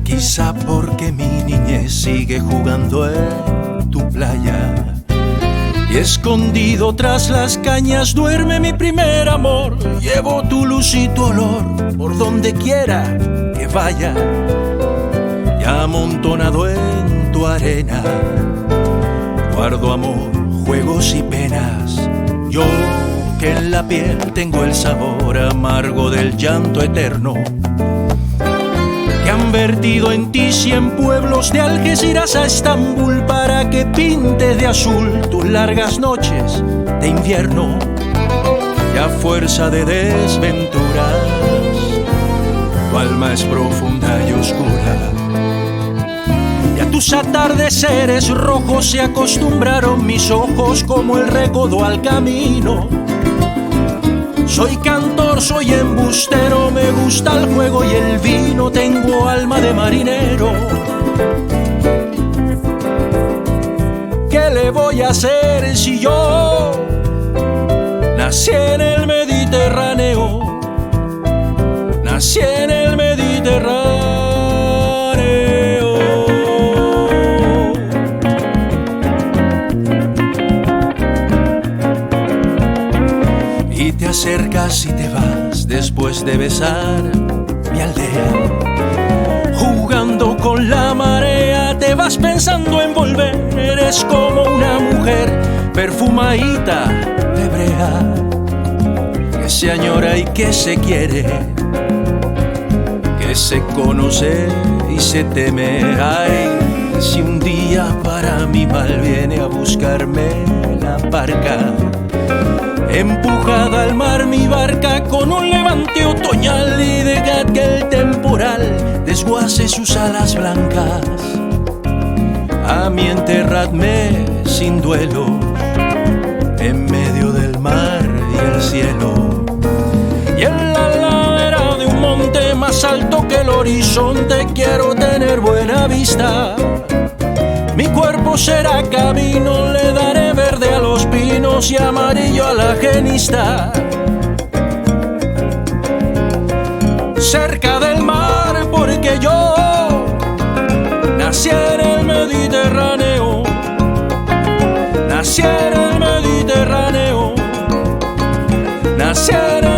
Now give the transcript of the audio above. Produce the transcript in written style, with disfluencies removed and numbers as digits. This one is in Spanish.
Quizá porque mi niñez sigue jugando en tu playa y escondido tras las cañas duerme mi primer amor. Llevo tu luz y tu olor por donde quiera que vaya, y amontonado en tu arena guardo amor, juegos y penas. Yo que en la piel tengo el sabor amargo del llanto eterno, que han vertido en ti 100 pueblos de Algeciras a Estambul para que pintes de azul tus largas noches de invierno. Y a fuerza de desventuras tu alma es profunda y oscura, y a tus atardeceres rojos se acostumbraron mis ojos como el recodo al camino. Soy cantor, soy embustero, me gusta el juego y el vino, tengo alma de marinero. ¿Qué le voy a hacer si yo nací en el Mediterráneo? Nací en el Mediterráneo. Y te acercas y te vas después de besar mi aldea. Jugando con la marea te vas pensando en volver. Eres como una mujer perfumadita de brea, que se añora y que se quiere, que se conoce y se teme. Ay, si un día para mi mal viene a buscarme la barca, empujada al mar mi barca con un levante otoñal, y dejad que el temporal desguace sus alas blancas. A mí enterradme sin duelo en medio del mar y el cielo, y en la ladera de un monte más alto que el horizonte quiero tener buena vista. Mi cuerpo será camino, le daré verde a los pinos y amarillo a la genista. Cerca del mar, porque yo nací en el Mediterráneo. Nací en el Mediterráneo. Nací en el